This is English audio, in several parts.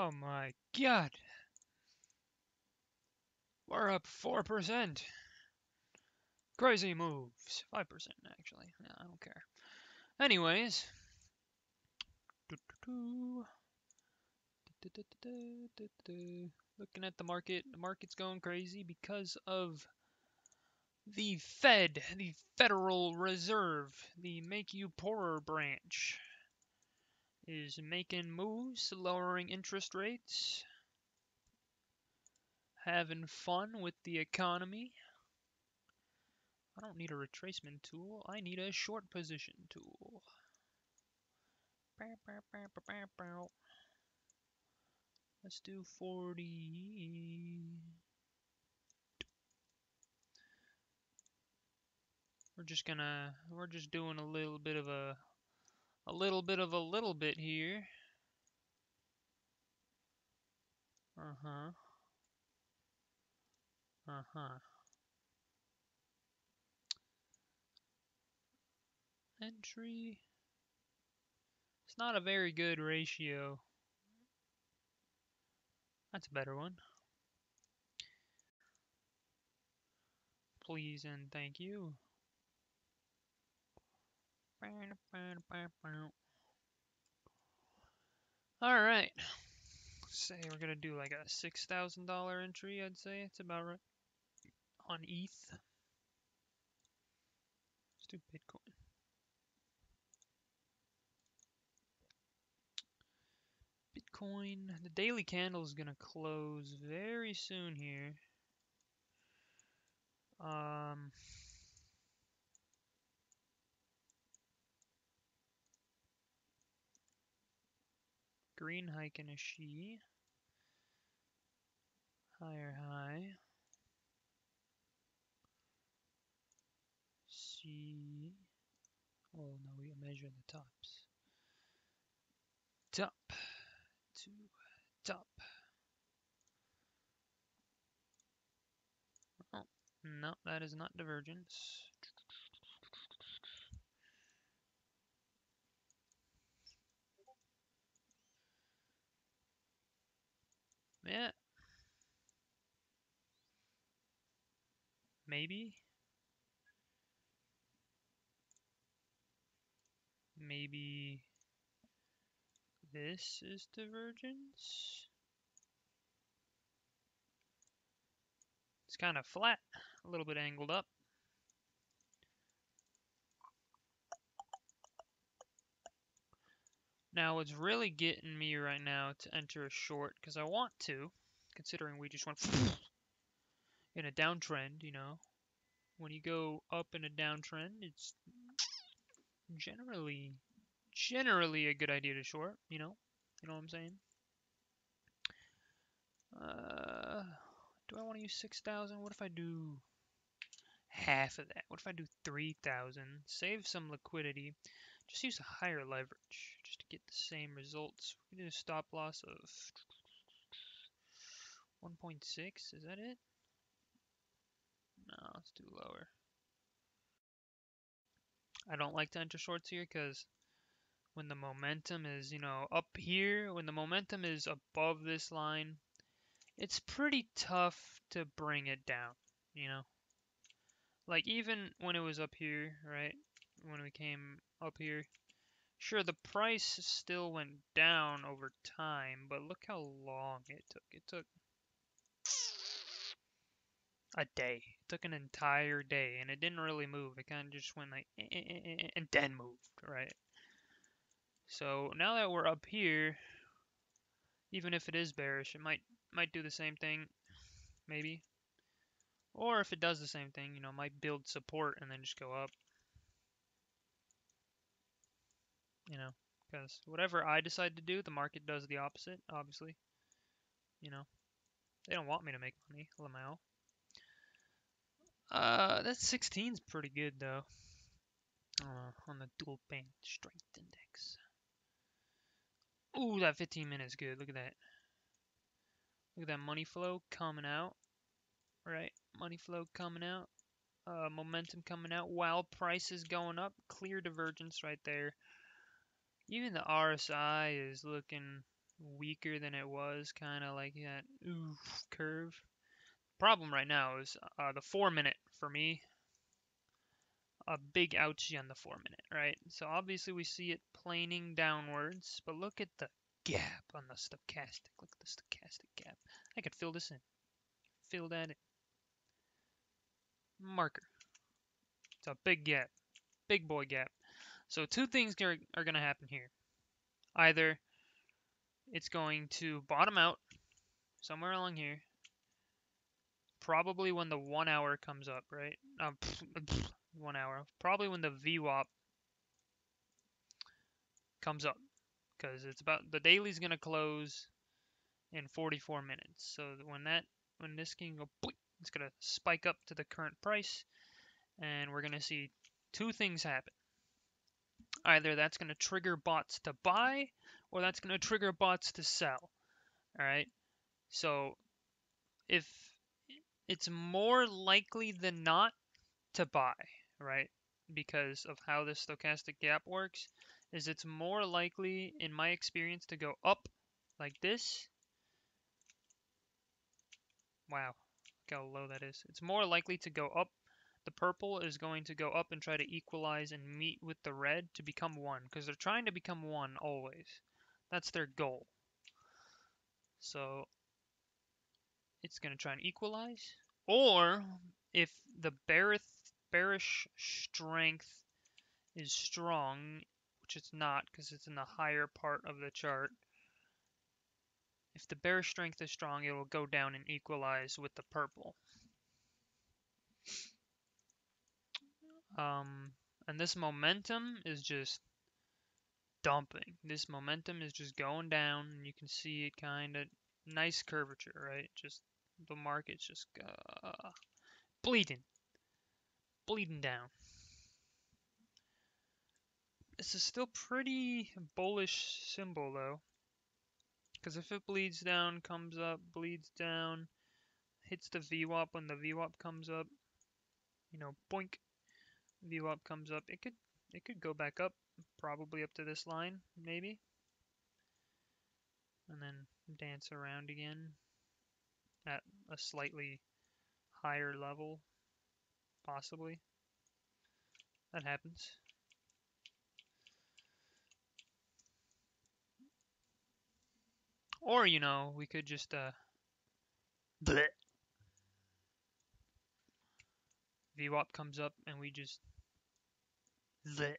Oh my god. We're up 4%. Crazy moves. 5% actually. Yeah, I don't care. Anyways. Looking at the market's going crazy because of the Fed, the Federal Reserve, the Make You Poorer branch, is making moves, lowering interest rates, having fun with the economy. I don't need a retracement tool, I need a short position tool. Let's do 40. We're just doing a little bit of a little bit here. Uh-huh. Uh-huh. Entry. It's not a very good ratio. That's a better one. Please and thank you. Alright. Say we're gonna do like a $6,000 entry, I'd say. It's about right. On ETH. Let's do Bitcoin. Bitcoin. The daily candle is gonna close very soon here. Green hike and a she. Higher high. C. Oh no, we measure the tops. Top to top. Oh, no, that is not divergence. Yeah. Maybe. Maybe this is divergence. It's kind of flat, a little bit angled up. Now what's really getting me right now to enter a short, because I want to, considering we just went in a downtrend, you know. When you go up in a downtrend, it's generally a good idea to short, you know? You know what I'm saying? Do I want to use 6,000? What if I do half of that? What if I do 3,000? Save some liquidity. Just use a higher leverage just to get the same results. We do a stop loss of 1.6. Is that it? No, let's do lower. I don't like to enter shorts here because when the momentum is, you know, up here, when the momentum is above this line, it's pretty tough to bring it down, you know? Like even when it was up here, right? When we came up here, sure, the price still went down over time, but look how long it took. It took a day. It took an entire day, and it didn't really move. It kind of just went like, and then moved, right? So now that we're up here, even if it is bearish, it might do the same thing, maybe. Or if it does the same thing, you know, it might build support and then just go up. You know, because whatever I decide to do, the market does the opposite, obviously. You know, they don't want me to make money, Lamau. That 16's pretty good though. On the dual band strength index. Ooh, that 15 minutes good. Look at that. Look at that money flow coming out. Right, money flow coming out. Momentum coming out while price is going up. Clear divergence right there. Even the RSI is looking weaker than it was, kind of like that oof curve. Problem right now is the 4-minute for me. A big ouchie on the 4-minute, right? So obviously we see it planing downwards, but look at the gap on the stochastic. Look at the stochastic gap. I could fill this in. Fill that in. Marker. It's a big gap. Big boy gap. So two things are going to happen here. Either it's going to bottom out somewhere along here, probably when the 1 hour comes up, right? 1 hour. Probably when the VWAP comes up, because it's about the daily's gonna close in 44 minutes. So when this can go, it's gonna spike up to the current price, and we're gonna see two things happen. Either that's gonna trigger bots to buy, or that's gonna trigger bots to sell. All right. So if it's more likely than not to buy, right? Because of how the stochastic gap works, is it's more likely, in my experience, to go up like this. Wow, look how low that is. It's more likely to go up. The purple is going to go up and try to equalize and meet with the red to become one, because they're trying to become one always. That's their goal. So it's going to try and equalize. Or if the bearish strength is strong, which it's not because it's in the higher part of the chart. If the bearish strength is strong, it will go down and equalize with the purple. And this momentum is just dumping. This momentum is just going down, and you can see it kind of nice curvature, right? Just the market's just bleeding down. This is still pretty bullish symbol though, because if it bleeds down, comes up, bleeds down, hits the VWAP when the VWAP comes up, you know, boink, VWAP comes up, it could go back up, probably up to this line, maybe, and then dance around again at a slightly higher level, possibly. That happens. Or, you know, we could just bleh. VWAP comes up and we just bleh,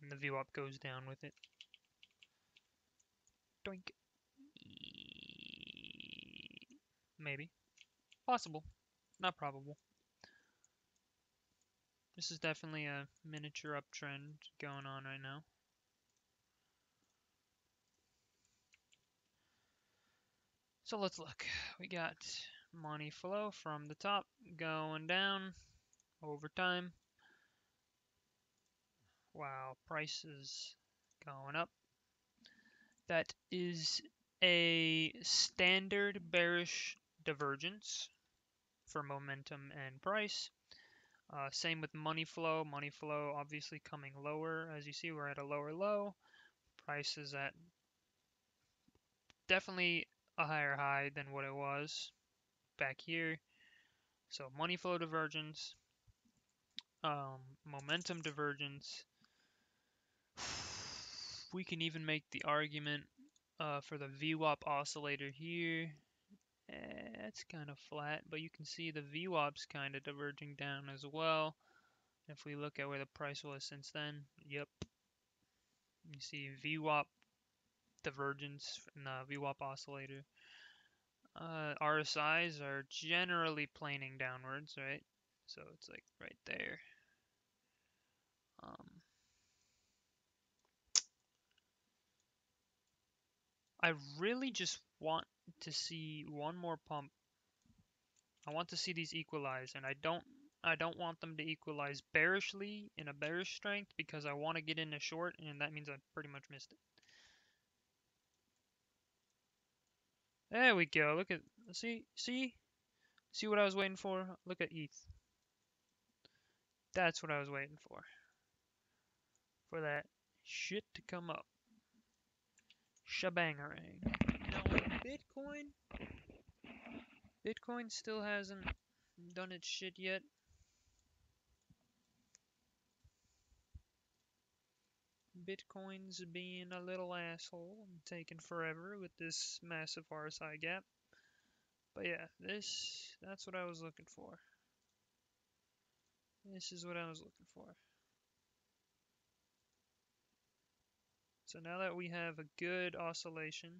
and the VWAP goes down with it. Doink. Maybe. Possible. Not probable. This is definitely a miniature uptrend going on right now. So let's look. We got money flow from the top going down over time. Wow, prices going up. That is a standard bearish divergence for momentum and price. Same with money flow. Money flow obviously coming lower. As you see, we're at a lower low. Price is at definitely a higher high than what it was back here. So money flow divergence, momentum divergence. We can even make the argument for the VWAP oscillator here. It's kind of flat, but you can see the VWAP's kind of diverging down as well. If we look at where the price was since then, yep. You see VWAP divergence in the VWAP oscillator. RSIs are generally planing downwards, right? So it's like right there. I really just want to see one more pump. I want to see these equalize, and I don't want them to equalize bearishly in a bearish strength because I want to get in a short, and that means I pretty much missed it. There we go. Look at see what I was waiting for. Look at ETH. That's what I was waiting for. For that shit to come up. Shabangarang. Bitcoin? Bitcoin still hasn't done its shit yet. Bitcoin's being a little asshole and taking forever with this massive RSI gap. But yeah, that's what I was looking for. This is what I was looking for. So now that we have a good oscillation,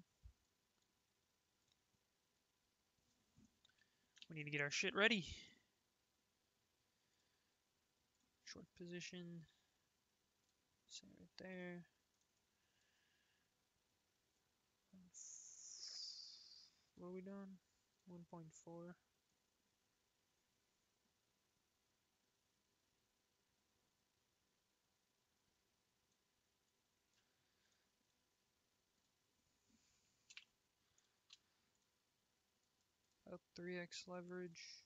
we need to get our shit ready. Short position. Say right there. What are we doing? 1.4. Up 3x leverage.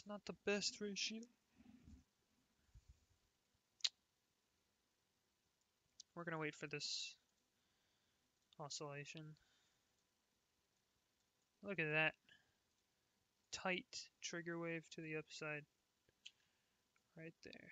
Not the best ratio. We're gonna wait for this oscillation. Look at that. Tight trigger wave to the upside. Right there.